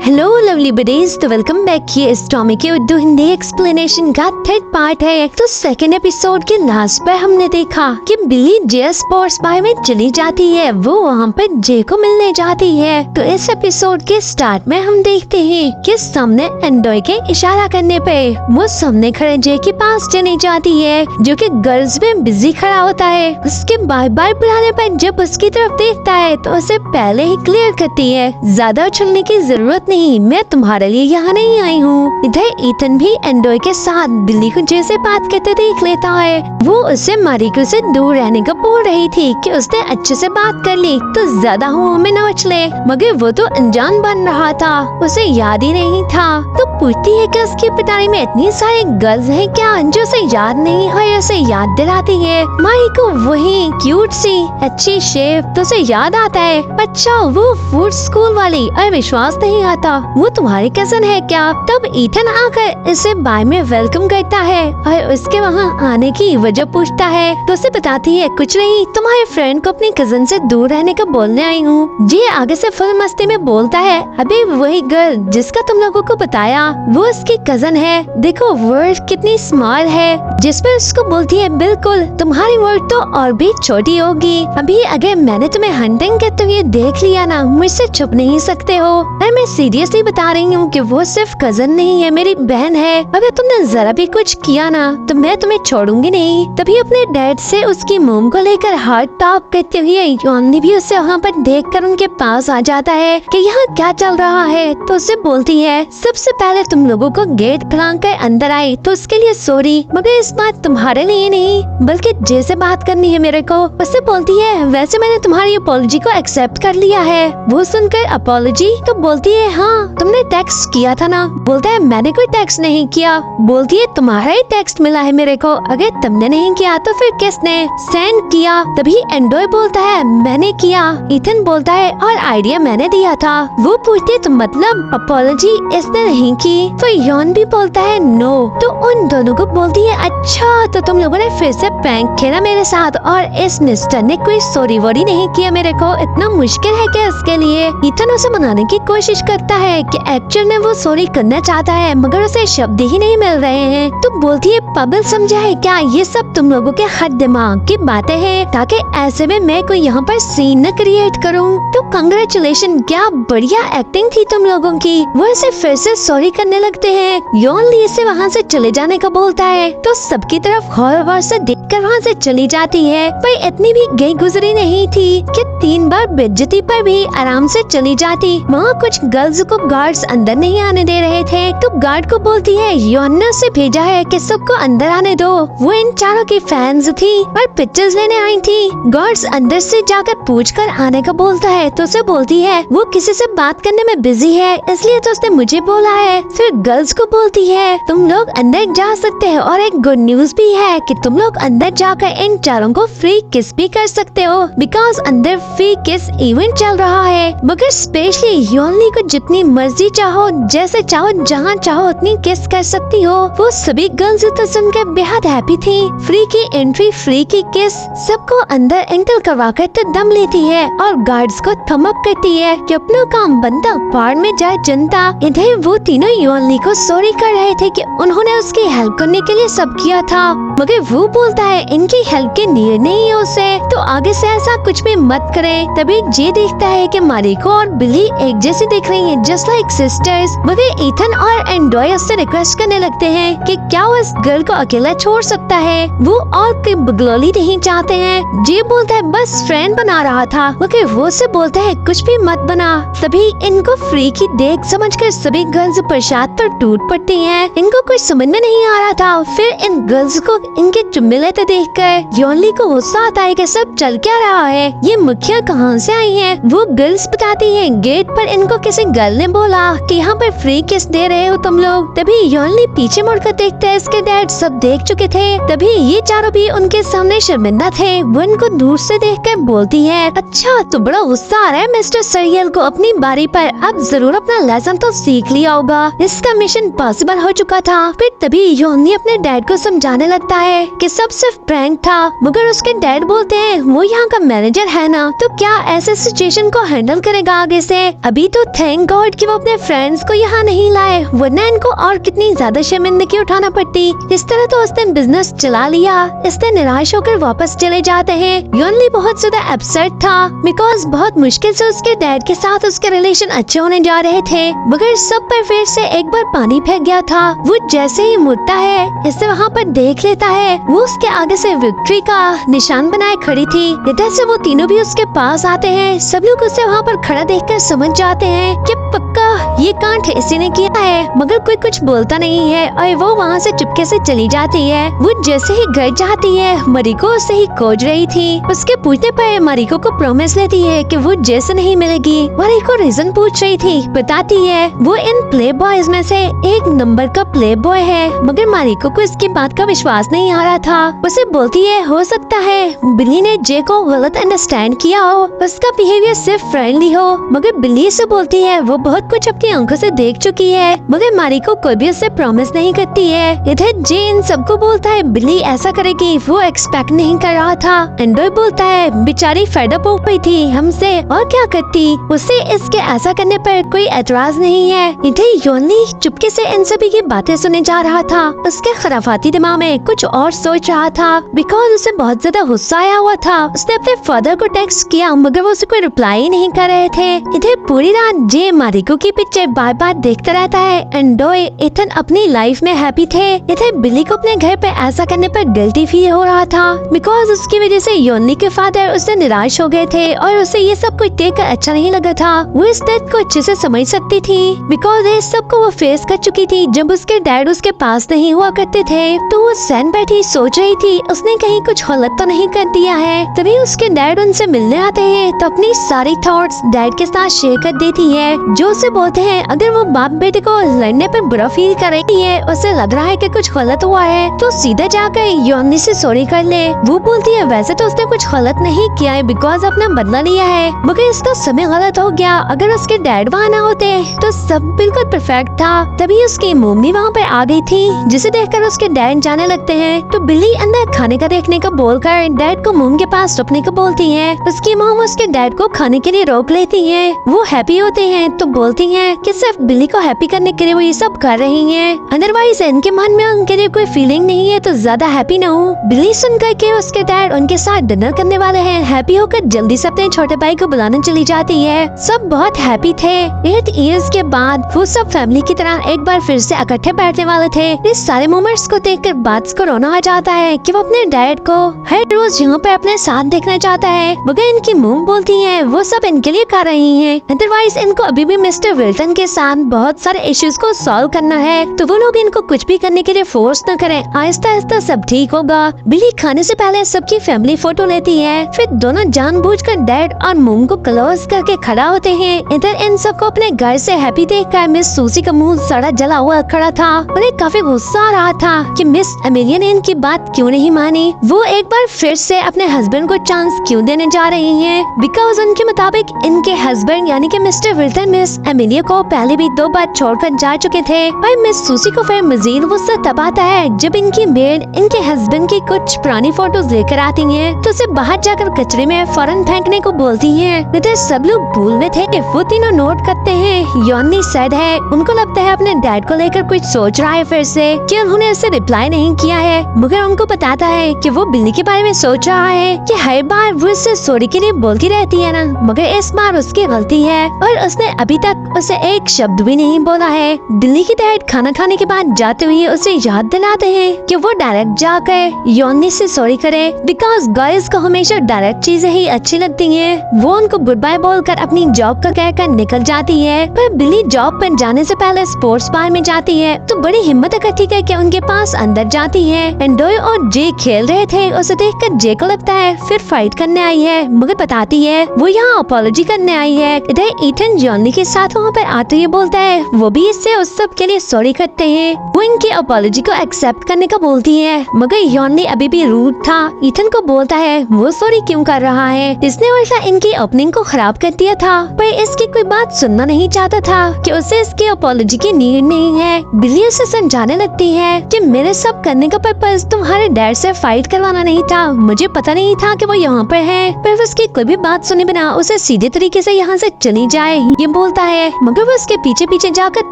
Hello lovely buddies, तो welcome back. ये इस टॉमी के उर्दू हिंदी एक्सप्लेनेशन का थर्ड पार्ट है। तो सेकंड एपिसोड के लास्ट पर हमने देखा कि बिली जे स्पोर्ट्स बार में चली जाती है, वो वहाँ पर जे को मिलने जाती है। तो इस एपिसोड के स्टार्ट में हम देखते हैं कि सामने एंडोय के इशारा करने पे वो सामने खड़े जे के पास चली जाती है, जो कि गर्ल्स में बिजी खड़ा होता है। उसके बार बार बुलाने पर जब उसकी तरफ देखता है तो उसे पहले ही क्लियर करती है, ज्यादा उछलने की जरूरत नहीं, मैं तुम्हारे लिए यहाँ नहीं आई हूँ। इधर ईथन भी एंडोय के साथ बिल्ली को जैसे बात करते देख लेता है। वो उससे मारिको से दूर रहने का बोल रही थी कि उसने अच्छे से बात कर ली तो ज्यादा हुआ में न उछले, मगर वो तो अनजान बन रहा था, उसे याद ही नहीं था। तो पूछती है कि उसकी पिटारी में इतनी सारी गर्ल्स हैं क्या जो उसे याद नहीं है, उसे याद दिलाती है। मारिको वही क्यूट सी अच्छी शेफ, तो उसे याद आता है, अच्छा वो फूड स्कूल वाली, और विश्वास नहीं आता वो तुम्हारी कजन है क्या। तब ईथन आकर इसे बार में वेलकम करता है और उसके वहाँ आने की वजह पूछता है, तो उसे बताती है कुछ नहीं, तुम्हारे फ्रेंड को अपनी कजन से दूर रहने का बोलने आई हूँ। जी आगे से फुल मस्ती में बोलता है, अभी वही गर्ल जिसका तुम लोगों को बताया वो उसकी कजन है, देखो वर्ड कितनी स्मॉल है। जिस पर उसको बोलती है, बिल्कुल तुम्हारी वर्ड तो और भी छोटी होगी, अभी अगर मैंने तुम्हें हंटिंग करते हुए देख लिया ना, मुझसे छुप नहीं सकते हो। और मैं सीरियसली बता रही हूँ कि वो सिर्फ कजन नहीं है, मेरी बहन है। अगर तुमने जरा भी कुछ किया ना तो मैं तुम्हें छोड़ूंगी नहीं। तभी अपने डैड से उसकी मोम को लेकर हार्ट टॉप करते हुए योनी भी उसे वहाँ पर देखकर उनके पास आ जाता है कि यहाँ क्या चल रहा है। तो उसे बोलती है, सबसे पहले तुम लोगों को गेट खुला कर अंदर आई तो उसके लिए सॉरी, मगर इस बात तुम्हारे लिए नहीं बल्कि जैसे बात करनी है मेरे को। उससे बोलती है, वैसे मैंने तुम्हारी अपॉलजी को एक्सेप्ट कर लिया है। वो सुनकर अपॉलजी तो बोलती है, हाँ तुमने टेक्स्ट किया था ना। बोलता है, मैंने कोई टेक्स्ट नहीं किया। बोलती है, तुम्हारा ही टेक्स्ट मिला है मेरे को, अगर तुमने नहीं किया तो फिर किसने सेंड किया। तभी एंडोय बोलता है, मैंने किया। ईथन बोलता है, और आइडिया मैंने दिया था। वो पूछते तो मतलब अपॉलजी इसने नहीं की। तो यॉन भी बोलता है नो। तो उन दोनों को बोलती है, अच्छा तो तुम लोगों ने फिर से प्रैंक खेला मेरे साथ, और इस मिस्टर ने कोई सॉरी वॉरी नहीं किया मेरे को, इतना मुश्किल है क्या इसके लिए। ईथन उसे मनाने की कोशिश करता है कि एक्चुअल में वो सॉरी करना चाहता है मगर उसे शब्द ही नहीं मिल रहे हैं। तो बोलती है, पबल समझा है क्या, ये सब तुम लोगों के हद दिमाग की बातें हैं, ताकि ऐसे में मैं कोई यहाँ पर सीन न क्रिएट करूँ। तो कंग्रेचुलेशन, क्या बढ़िया एक्टिंग थी तुम लोगों की। वो इसे फिर से सॉरी करने लगते हैं। योन ली से वहाँ से चले जाने का बोलता है तो सबकी तरफ गौर से देखकर वहाँ से चली जाती है, पर इतनी भी गई गुजरी नहीं थी कि 3 बार बेइज्जती पर भी आराम से चली जाती। वहाँ कुछ गर्ल्स को गार्ड्स अंदर नहीं आने दे रहे थे, तो गार्ड को बोलती है, योना से भेजा है कि सबको अंदर आने दो। वो इन चारों की फैंस थी और पिक्चर्स लेने आई थी। गार्ड्स अंदर से जाकर पूछकर आने का बोलता है, तो उसे बोलती है वो किसी से बात करने में बिजी है, इसलिए तो उसने मुझे बोला है। फिर गर्ल्स को बोलती है, तुम लोग अंदर जा सकते हो, और एक गुड न्यूज भी है कि तुम लोग अंदर जाकर इन चारों को फ्री किस भी कर सकते हो, बिकॉज अंदर फ्री किस इवेंट चल रहा है। मगर स्पेशली योनली को जितनी मर्जी चाहो, जैसे चाहो, जहाँ चाहो उतनी किस कर सकती हो। वो सभी गर्ल्स तो सुनकर बेहद हैप्पी थी। फ्री की एंट्री, फ्री की किस, सबको अंदर एंटर करवा कर तो दम लेती है और गार्ड्स को थम अप करती है कि अपना काम बनता बाहर में जाए जनता। इधर वो तीनों योनली को सॉरी कर रहे थे कि उन्होंने उसकी हेल्प करने के लिए सब किया था, मगर वो बोलता है इनकी हेल्प की नीड नहीं है उसे, तो आगे से ऐसा कुछ भी मत करे। तभी जे देखता है कि मारिको और बिली एक जैसी दिख रही हैं, जस्ट लाइक सिस्टर्स। मगर ईथन और एंडोय उससे रिक्वेस्ट करने लगते हैं कि क्या वो इस गर्ल को अकेला छोड़ सकता है, वो और कोई बगलोली नहीं चाहते हैं। जे बोलता है बस फ्रेंड बना रहा था, मगर वो से बोलता है कुछ भी मत बना। तभी इनको फ्री की देख समझकर सभी गर्ल्स प्रसाद पर टूट पड़ती हैं। इनको कुछ समझ में नहीं आ रहा था। फिर इन गर्ल्स को इनके चुम्मे लेते देखकर योनली को गुस्सा आता है कि सब चल क्या रहा है, ये मुखिया कहाँ से आई है। वो गर्ल्स बताती है, गेट पर इनको किसी गर्ल ने बोला कि यहाँ पर फ्री किस दे रहे हो तुम लोग। तभी योनली पीछे मुड़कर देखते है, इसके डैड सब देख चुके थे। तभी ये चारों भी उनके सामने शर्मिंदा थे। वो इनको दूर से देखकर बोलती है, अच्छा तो बड़ा गुस्सा आ रहा है मिस्टर सरियल को अपनी बारी पर, अब जरूर अपना लेसन तो सीख लिया होगा, इसका मिशन पॉसिबल हो चुका था। फिर तभी योनी अपने डैड को समझाने लगता है कि सब सिर्फ प्रैंक था, मगर उसके डैड बोलते हैं वो यहाँ का मैनेजर है ना, तो क्या ऐसे सिचुएशन को हैंडल करेगा आगे से। अभी तो थैंक गॉड कि वो अपने फ्रेंड्स को यहाँ नहीं लाए, वरना इनको और कितनी ज्यादा शर्मिंदगी उठाना पड़ती। इस तरह तो उसने बिजनेस चला लिया। इसने निराश होकर वापस चले जाते हैं। योनली बहुत ज्यादा अपसेट था बिकॉज बहुत मुश्किल से उसके डैड के साथ उसके रिलेशन अच्छे होने जा रहे थे, मगर सब पर फिर से एक बार पानी फेंक गया था। वो जैसे ही मुड़ता है, इसे वहाँ पर देख लेता है। वो उसके आगे से विक्ट्री का निशान बनाए खड़ी थी। इधर से वो तीनों भी उसके पास आते हैं। सब लोग उसे वहाँ पर खड़ा देखकर समझ जाते हैं कि पक्का ये कांड इसी ने किया है, मगर कोई कुछ बोलता नहीं है और वो वहाँ से चुपके से चली जाती है। वो जैसे ही घर जाती है, मारिको उसे ही खोज रही थी। उसके पूछने पर मारिको को प्रॉमिस लेती है कि वो जैसे नहीं मिलेगी। मारिको रीजन पूछ रही थी, बताती है वो इन प्ले बॉयज में से एक नंबर का प्ले बॉय है, मगर मारिको को इसकी बात का विश्वास नहीं आ रहा था। उसे बोलती है हो सकता है बिल्ली ने जे को गलत अंडरस्टैंड किया हो, उसका बिहेवियर सिर्फ फ्रेंडली हो, मगर बिल्ली से बोलती है वो बहुत कुछ अपनी आंखों से देख चुकी है, मगर मारिको कोई भी उससे प्रॉमिस नहीं करती है। इधर जे इन सबको बोलता है बिल्ली ऐसा करेगी, वो एक्सपेक्ट नहीं कर रहा था। एंडोय बोलता है बेचारी फेड अप हो गई थी हमसे, और क्या करती, उसे इसके ऐसा करने पर कोई एतराज नहीं है। इधर योनली चुपके से इन सभी की बातें सुने जा रहा था। उसके खराफाती दिमाग में कुछ और सोच रहा था बिकॉज उसे बहुत ज्यादा गुस्सा आया हुआ था। उसने अपने फादर को टेक्स्ट किया, मगर वो उसे कोई रिप्लाई नहीं कर रहे थे। इधर पूरी रात जे मारिको की पिक्चर बार बार देखता रहता है। एंडोय इथन अपनी लाइफ में हैप्पी थे। इधर बिल्ली को अपने घर पे ऐसा करने पर गिल्टी फील हो रहा था बिकॉज उसकी वजह से योनली के फादर उससे निराश हो गए थे और उसे ये सब कुछ देख कर अच्छा नहीं लगा था। वो इस दर्द को अच्छे से समझ सकती थी बिकॉज इस सब को वो फेस कर चुकी थी। जब उसके डैड उसके पास नहीं हुआ करते थे तो वो सहन बैठी सोच रही थी उसने कहीं कुछ गलत तो नहीं कर दिया है। तभी उसके डैड उनसे मिलने आते हैं तो अपनी सारी थॉट्स डैड के साथ शेयर कर देती है, जो उसे बोलते हैं अगर वो बाप बेटे को लड़ने पे बुरा फील कर रही है, उसे लग रहा है कि कुछ गलत हुआ है, तो सीधा जाकर योनी से सॉरी कर ले। वो बोलती है वैसे तो उसने कुछ गलत नहीं किया है बिकॉज अपना बदला लिया है, मगर इसका समय गलत हो गया। अगर उसके डैड वहाँ न होते तो सब बिल्कुल परफेक्ट था। तभी उसकी मम्मी वहाँ पे आ गई थी, जिसे देखकर उसके डैड जाने लगते हैं। तो बिल्ली अंदर खाने का देखने का बोलकर डैड को मोम के पास रुकने को बोलती है। उसकी मोम उसके डैड को खाने के लिए रोक लेती है। वो हैप्पी होते हैं तो बोलती हैं कि सिर्फ बिल्ली को हैप्पी करने के लिए वो ये सब कर रही हैं, अदरवाइज इनके मन में उनके लिए कोई फीलिंग नहीं है तो ज्यादा हैप्पी न हो। बिल्ली सुनकर के उसके डैड उनके साथ डिनर करने वाले हैं। हैप्पी होकर जल्दी से अपने छोटे भाई को बुलाने चली जाती है। सब बहुत हैप्पी थे। 8 इयर्स के बाद वो सब फैमिली की तरह एक बार फिर से इकट्ठे बैठने वाले थे। इस सारे मोमेंट्स को देखकर बात को रोना आ जाता है कि वो अपने डैड को हर रोज यहाँ पे अपने साथ देखना चाहता है, मगर इनकी मोम बोलती है वो सब इनके लिए कर रही है, अदरवाइज इनको अभी भी मिस्टर विल्टन के साथ बहुत सारे इश्यूज को सॉल्व करना है, तो वो लोग इनको कुछ भी करने के लिए फोर्स न करें। आहिस्ता आहिस्ता सब ठीक होगा। बिल्ली खाने से पहले सबकी फैमिली फोटो लेती है, फिर दोनों जानबूझकर डैड और मोम को क्लोज करके खड़ा होते हैं। इधर इन सबको अपने घर से हैप्पी देखकर मिस सूसी का मुंह सड़ा जला हुआ खड़ा था। उन्हें काफी गुस्सा आ रहा था कि मिस एमिलिया ने इनकी बात क्यों नहीं मानी। वो एक बार फिर से अपने हस्बैंड को चांस क्यों देने जा रही हैं? बिकॉज उनके मुताबिक इनके हस्बैंड यानी कि मिस्टर विल्टन मिस एमिलिया को पहले भी 2 बार छोड़कर जा चुके थे। पर मिस सूसी को फिर मजीद गुस्सा तब आता है जब इनकी मेड इनके हस्बैंड की कुछ पुरानी फोटोज लेकर आती है तो उसे बाहर जाकर कचरे में फौरन फेंकने को बोलती है। इधर सब लोग भूल में थे। वो तीनों नोट करते हैं योनी सैड है। उनको लगता है अपने डैड को लेकर कुछ सोच रहा है फिर से कि उन्होंने उसे रिप्लाई नहीं किया है, मगर उनको बताता है कि वो बिल्ली के बारे में सोच रहा है कि हर बार वो इससे सॉरी के लिए बोलती रहती है ना, मगर इस बार उसकी गलती है और उसने अभी तक उसे एक शब्द भी नहीं बोला है। बिल्ली की डैड खाना खाने के बाद जाते हुए उसे याद दिलाते हैं कि वो डायरेक्ट जाकर योनी से सॉरी करे बिकॉज गर्ल्स को हमेशा डायरेक्ट चीजें ही अच्छी लगती हैं। वो उनको गुड बाय बोलकर अपनी जॉब का कहकर निकल जाती है, पर बिल्ली जॉब पर जाने से पहले स्पोर्ट्स बार में जाती है तो बड़ी हिम्मत इकट्ठी करके उनके पास अंदर जाती है। एंडोय और जे खेल रहे थे, उसे देखकर जे को लगता है फिर फाइट करने आई है, मगर बताती है वो यहाँ अपॉलॉजी करने आई है। इधर ईथन योनी के साथ वहाँ पर आते हुए बोलता है वो भी इससे उस सब के लिए सॉरी करते हैं। वो इनकी अपॉलॉजी को एक्सेप्ट करने का बोलती है, मगर योनी अभी भी रूड था। ईथन को बोलता है वो सॉरी क्यों कर रहा है, इसने वैसा इनकी ओपनिंग को खराब कर दिया था, पर इसकी कोई बात सुनना नहीं चाहता था कि उसे इसकी अपॉलॉजी की नीड नहीं है। बिल्ली उसे समझाने लगती है कि मेरे सब करने का पर्पस तुम्हारे डैड से फाइट करवाना नहीं था, मुझे पता नहीं था कि वो यहाँ पर है। पर उसकी कोई भी बात सुने बिना उसे सीधे तरीके से यहाँ से चली जाए। ये बोलता है मगर वो उसके पीछे पीछे जाकर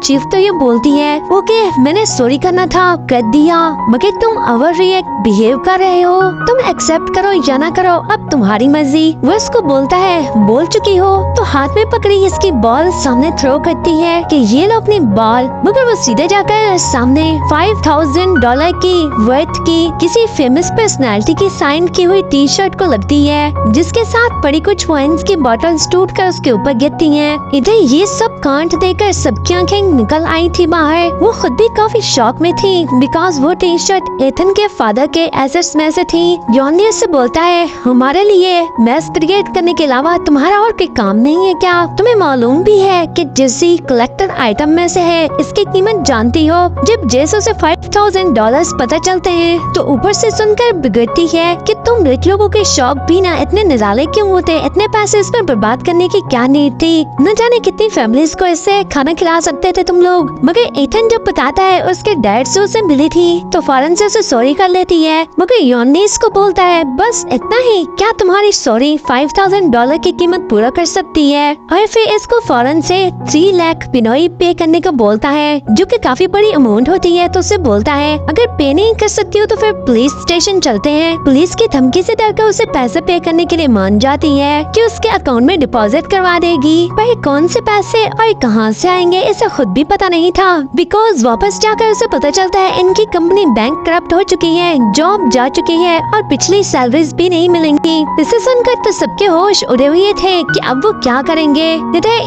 चीफ तो ये बोलती है ओके मैंने सॉरी करना था कर दिया, मगर तुम ओवर रिएक्ट बिहेव कर रहे हो, तुम एक्सेप्ट करो या ना करो अब तुम्हारी मर्जी। वो उसको बोलता है बोल चुकी हो, तो हाथ में पकड़ी इसकी बॉल सामने थ्रो करती है कि ये लो अपनी बॉल, मगर वो सीधे जाकर सामने $5000 की वर्थ की किसी फेमस पर्सनालिटी की साइन की हुई टी शर्ट को लगती है, जिसके साथ पड़ी कुछ वाइन्स की बॉटल्स टूटकर उसके ऊपर गिरती हैं। इधर ये सब कांड देखकर सबकी आंखें निकल आई थी बाहर। वो खुद भी काफी शॉक में थी बिकॉज वो टी शर्ट एथन के फादर के एसेट्स में से थी। जॉनी उससे बोलता है हमारे लिए मैस क्रिएट करने के अलावा तुम्हारा और कोई काम नहीं है क्या? तुम्हें मालूम भी है कि जैसी कलेक्टर आइटम में से है, इसकी कीमत जानती हो। जब जैसे उसे $5000 पता चलते हैं तो ऊपर से सुनकर बिगड़ती है कि तुम रिच लोगों के शौक भी ना इतने निराले क्यों होते, इतने पैसे इस पर बर्बाद करने की क्या नीड थी? न जाने कितनी फैमिलीज को इससे खाना खिला सकते थे तुम लोग। मगर एथन जब बताता है उसके डैड से उसे मिली थी तो फौरन से उसे सॉरी कर लेती है, मगर योनी इसको बोलता है बस इतना ही, क्या तुम्हारी सॉरी $5000 की कीमत पूरा कर सकती है? और फिर इसको फौरन से 3 लाख पिनोई पे करने को बोलता है, जो कि काफी बड़ी अमाउंट होती है। तो उसे बोलता है अगर पे नहीं कर सकती हो तो फिर पुलिस स्टेशन चलते हैं। पुलिस की धमकी से डरकर उसे पैसे पे करने के लिए मान जाती है कि उसके अकाउंट में डिपॉजिट करवा देगी, पर कौन से पैसे और कहां से आएंगे इसे खुद भी पता नहीं था, बिकॉज वापस जाकर उसे पता चलता है इनकी कंपनी बैंक करप्ट हो चुकी है, जॉब जा चुकी है और पिछली सैलरीज भी नहीं मिलेंगी। इसे सुनकर तो सबके होश उड़े हुए थे कि अब वो क्या करेंगे।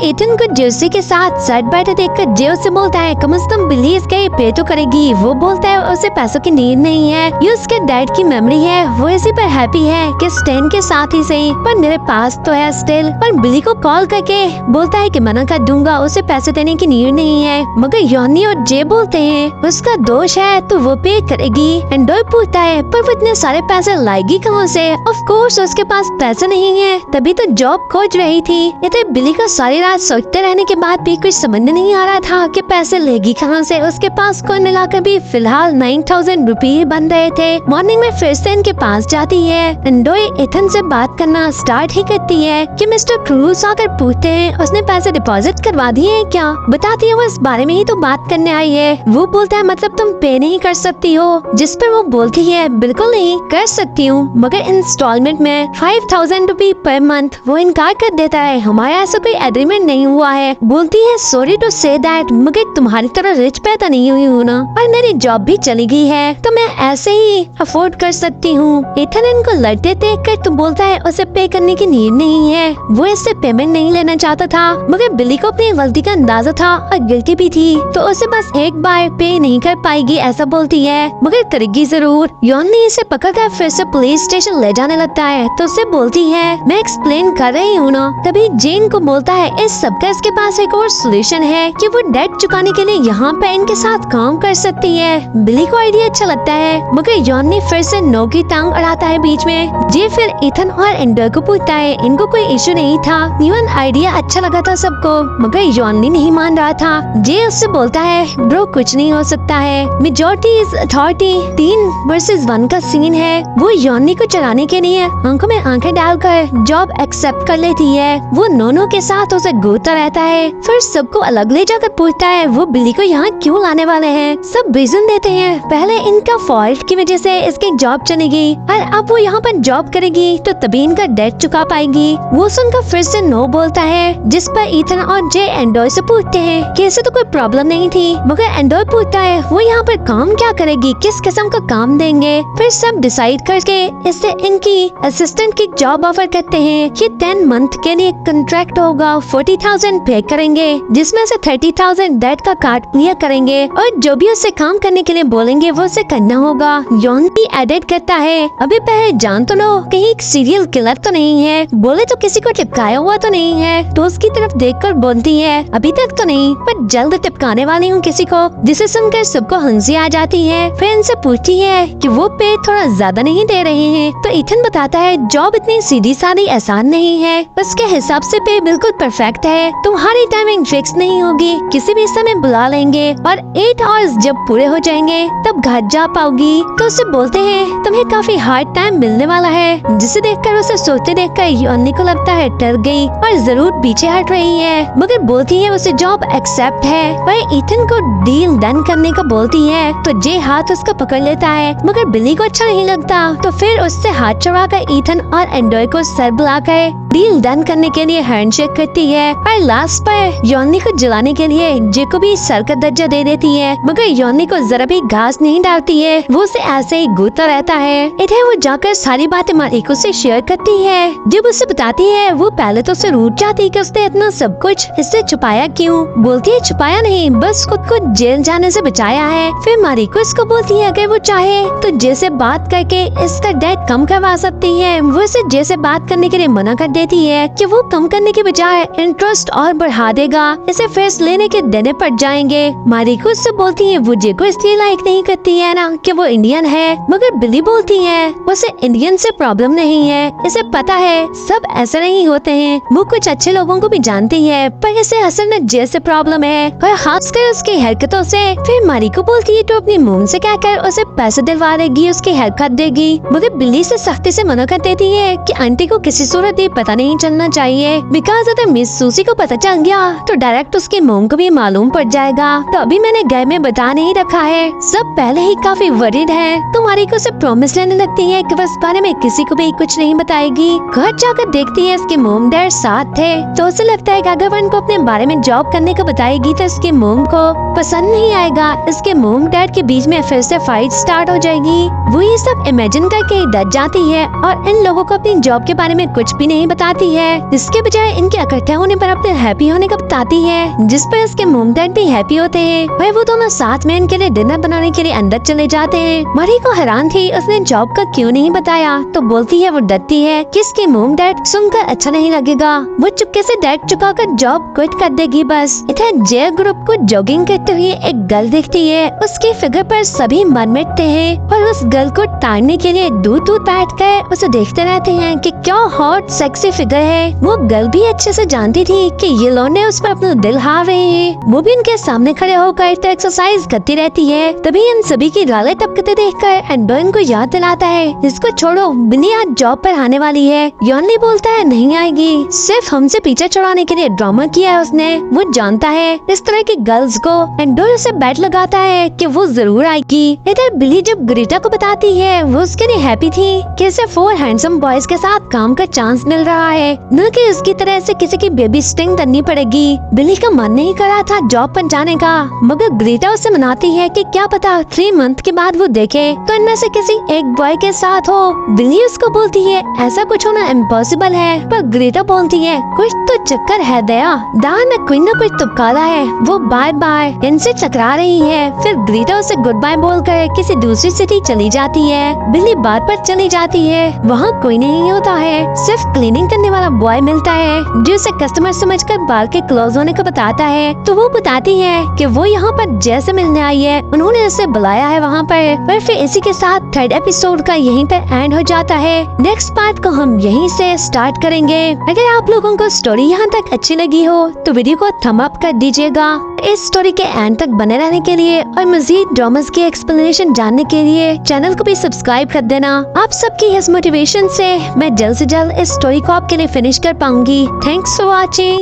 एथन को जोशी के साथ साइड बैठे देखकर जे से बोलता है कम से कम बिली इसके पे तो करेगी। वो बोलता है उसे पैसों की नीड नहीं है, ये उसके डैड की मेमोरी है, वो इसी पर हैप्पी है कि स्टैन के साथ ही सही, पर मेरे पास तो है स्टिल। पर बिली को कॉल करके बोलता है कि मना कर दूंगा, उसे पैसे देने की नीड नहीं है। मगर योनी और जे बोलते हैं उसका दोष है तो वो पे करेगी। एंडोय पूछता है पर वो इतने सारे पैसे लाएगी कहाँ से? ऑफ कोर्स उसके पास पैसे नहीं है, तभी तो जॉब खोज रही थी। इधर बिली को सारी रात सोचते रहने के बाद भी कुछ समझ नहीं आ रहा था कि पैसे लेगी कहाँ से। उसके पास कुल मिलाकर भी फिलहाल 9000 रुपये बन रहे थे। मॉर्निंग में फिर से इनके पास जाती है। एंडोय एथन से बात करना स्टार्ट ही करती है कि मिस्टर क्रूज आकर पूछते हैं उसने पैसे डिपॉजिट करवा दिए हैं क्या? बताती है वो इस बारे में ही तो बात करने आई है। वो बोलता है मतलब तुम पे नहीं कर सकती हो? जिस पर वो बोलती है बिल्कुल नहीं कर सकती हूँ, मगर इंस्टॉलमेंट में 5000 रुपये पर मंथ। वो इनकार कर देता है, हमारा ऐसा कोई एग्रीमेंट नहीं हुआ है। बोलती है सॉरी टू से दैट, मगर तुम्हारी तरह रिच पैदा नहीं हुई हूँ ना, और मेरी जॉब भी चली गई है तो मैं ऐसे ही अफोर्ड कर सकती हूँ। एथन इनको लड़ते देख कर तो बोलता है उसे पे करने की नीड नहीं है, वो इससे पेमेंट नहीं लेना चाहता था। मगर बिली को अपनी गलती का अंदाजा था और गिल्टी भी थी, तो उसे बस एक बार पे नहीं कर पाएगी ऐसा बोलती है, मगर करेगी जरूर। योनी इसे पकड़कर फिर से पुलिस स्टेशन ले जाने लगता है तो उसे बोलती है मैं एक्सप्लेन कर रही हूँ ना। तभी जेन को बोलता है इस सब का इसके पास एक और सोल्यूशन है कि वो डेट चुकाने के लिए यहाँ पे इनके साथ काम कर सकती है। बिली को आइडिया अच्छा लगता है, मगर योनी फिर से नो की टांग अड़ाता है बीच में। जे फिर एथन और एंडर को पूछता है, इनको कोई इशू नहीं था, इवन आइडिया अच्छा लगा था सबको, मगर योनी नहीं मान रहा था। जे उससे बोलता है ब्रो कुछ नहीं हो सकता है, मेजॉरिटी इज अथॉरिटी, 3 वर्सेस 1 का सीन है। वो योनी को चलाने के लिए आंखों में आंखें डालकर जॉब एक्सेप्ट कर लेती है। वो नोनो के साथ उसे घूरता रहता है, फिर सबको अलग ले जाकर पूछता है वो बिली को यहाँ क्यों लाने वाले हैं। सब रीजन देते हैं, पहले इनका फॉल्ट की वजह से इसकी जॉब चलेगी और अब वो यहाँ पर जॉब करेगी तो तभी इनका डेट चुका पाएगी। वो सुनकर फिर से नो बोलता है, जिस पर ईथन और जे एंडोय से पूछते हैं कि ऐसे तो कोई प्रॉब्लम नहीं थी, मगर एंडोय पूछता है वो यहाँ पर काम क्या करेगी, किस किस्म का काम देंगे। फिर सब डिसाइड करके इससे इनकी असिस्टेंट की जॉब ऑफर करते हैं कि 10 मंथ के लिए कॉन्ट्रैक्ट होगा, 40,000 पे करेंगे, जिसमें से 30,000 डेट का कार्ड क्लियर करेंगे और जो भी उससे काम करने के लिए बोलेंगे वो उसे करना होगा। योनी एडिट करता है अभी पहले जान तो लो कहीं सीरियल किलर तो नहीं है, बोले तो किसी को टिपकाया हुआ तो नहीं है। तो उसकी तरफ देखकर बोलती है अभी तक तो नहीं, पर जल्द टिपकाने वाली हूँ किसी को, जिसे सुनकर सबको हंसी आ जाती है। फिर इनसे पूछती है कि वो पे थोड़ा ज्यादा नहीं दे रहे हैं, तो ईथन बताता है जॉब इतनी सीधी सादी आसान नहीं है, उसके हिसाब से पे बिल्कुल परफेक्ट है, तुम्हारी टाइमिंग फिक्स नहीं होगी, किसी भी समय बुला लेंगे और 8 आवर्स जब पूरे हो जाएंगे तब घर जा पाओगी। तो उसे बोलते हैं तुम्हें काफी हार्ड टाइम मिलने वाला है, जिसे देखकर उसे सोचते देखकर योनी को लगता है डर गई और जरूर पीछे हट रही है। मगर बोलती है उसे जॉब एक्सेप्ट है। वह ईथन को डील डन करने का बोलती है तो जे हाथ उसका पकड़ लेता है, मगर बिली को अच्छा नहीं लगता तो फिर उससे हाथ चढ़ा कर ईथन और एंड्रॉय को सर बुलाकर डील डन करने के लिए हैंडशेक करती है और लास्ट पर योनी को जलाने के लिए जे को भी सर का दर्जा दे देती है, मगर योनी को जरा भी घास नहीं डालती है, वो उसे ऐसे ही घूरता रहता है। इधर वो जाकर सारी बातें मारिको से शेयर करती है। जब उसे बताती है वो पहले तो उसे रूठ जाती है कि उसने इतना सब कुछ इससे छुपाया क्यों। बोलती है छुपाया नहीं, बस खुद को जेल जाने से बचाया है। फिर मारिको इसको बोलती है अगर वो चाहे तो जे से बात करके इसका डेट कम करवा सकती है। वो इसे जे से बात करने के लिए मना कर देती है कि वो कम करने के बजाय इंटरेस्ट और बढ़ा देगा, इसे फेस लेने के देने पड़ जाएंगे। मारिको उससे बोलती है वो जे को इसलिए लाइक नहीं करती है ना कि वो इंडियन है, मगर बिली बोलती है उसे इंडियन से प्रॉब्लम नहीं है, इसे पता है सब ऐसे नहीं होते हैं। वो कुछ अच्छे लोगों को भी जानती है पर इसे असल में जे से प्रॉब्लम है और खासकर उसकी हरकतों से। फिर मारिको बोलती है तो अपनी मोम से कहकर उसे पैसे दिलवा देगी, उसकी हेयर कट देगी, मगर बिली से सख्ती से मना कर देती है कि आंटी को किसी सूरत ये पता नहीं चलना चाहिए, बिकॉज अगर मिस सूसी को पता चल गया तो डायरेक्ट उसकी मोम को भी मालूम पड़ जाएगा। तो अभी मैंने घर में बता नहीं रखा है, सब पहले ही काफी वरीड है। तो मारिको से प्रॉमिस लेने लगती है कि बस बारे में किसी को भी कुछ नहीं बताएगी। घर जाकर देखती है इसके मोम डैड साथ थे, तो उसे लगता है कि अगर वो इनको अपने बारे में जॉब करने का बताएगी तो इसके मोम को पसंद नहीं आएगा, इसके मोम डैड के बीच में फिर से फाइट स्टार्ट हो जाएगी। वो ये सब इमेजिन करके डर जाती है और इन लोगों को अपनी जॉब के बारे में कुछ भी नहीं बताती है, इसके बजाय इनके इकट्ठे होने पर अपने हैप्पी होने का बताती है, जिस पर इसके मोम डैड भी हैप्पी होते हैं। वह वो दोनों साथ में इनके लिए डिनर बनाने के लिए अंदर चले जाते हैं। मारिको हैरान थी उसने जॉब का क्यों नहीं बताया, तो बोलती है वो डरती है कि इसके मोम डैड सुनकर अच्छा नहीं लगेगा, वो चुपके से डेट चुकाकर जॉब क्विट कर देगी बस। इधर जे ग्रुप को जॉगिंग करते हुए एक गर्ल दिखती है, उसकी फिगर पर सभी मन मिटते हैं और उस गर्ल को ताड़ने के लिए दूर दूर बैठकर उसे देखते रहते हैं कि क्या हॉट सेक्सी फिगर है। वो गर्ल भी अच्छे से जानती थी कि ये लौंडे उस पर अपना दिल हार रहे हैं। वो भी इनके सामने खड़े होकर तो एक्सरसाइज करती रहती है। तभी इन सभी की गालें टपकते देखकर एंडोइन को याद दिलाता है इसको छोड़ो, बिनी आज जॉब पर आने वाली है। योनली बोलता है नहीं आएगी, सिर्फ हमसे पीछे छुड़ाने के लिए ड्रामा किया है उसने। वो जानता है इस तरह की गर्ल्स को। एंडोइन उसे बैट लगाता है कि वो जरूर आएगी। इधर बिली जब ग्रीटा को बताती है वो उसके लिए हैप्पी थी कि इसे 4 हैंडसम बॉयज के साथ काम का चांस मिल रहा है, न कि इसकी तरह से किसी की बेबी स्टिंग करनी पड़ेगी। बिली का मन नहीं कर रहा था जॉब पर जाने का, मगर ग्रीटा उसे मनाती है कि क्या पता 3 मंथ के बाद वो देखे तो इनमें से किसी एक बॉय के साथ हो। बिली उसको बोलती है ऐसा कुछ होना इम्पॉसिबल है, पर ग्रीटा बोलती है कुछ तो चक्कर है दया, दान में कोई न कोई तुपकाला है। वो बार बार इनसे चकरा रही है। फिर ग्रीटा उसे गुड बाय बोलकर किसी दूसरी सिटी चली जाती है। बिली बार पर चली जाती है, वहाँ कोई नहीं होता है, सिर्फ क्लीनिंग करने वाला बॉय मिलता है जो उसे कस्टमर समझकर बार के क्लोज होने को बताता है। तो वो बताती है कि वो यहाँ पर जैसे मिलने आई है, उन्होंने उसे बुलाया है वहाँ पर फिर इसी के साथ 3rd एपिसोड का यहीं पर एंड हो जाता है। नेक्स्ट पार्ट को हम यहीं से स्टार्ट करेंगे। अगर आप लोगों को स्टोरी यहाँ तक अच्छी लगी हो तो वीडियो को थम अप कर दीजिएगा। इस स्टोरी के एंड तक बने रहने के लिए और मजीद ड्रामास की एक्सप्लेनेशन जानने के लिए चैनल को भी सब्सक्राइब कर देना। आप सबकी इस मोटिवेशन से मैं जल्द से जल्द इस स्टोरी को आपके लिए फिनिश कर पाऊंगी। Thanks for watching.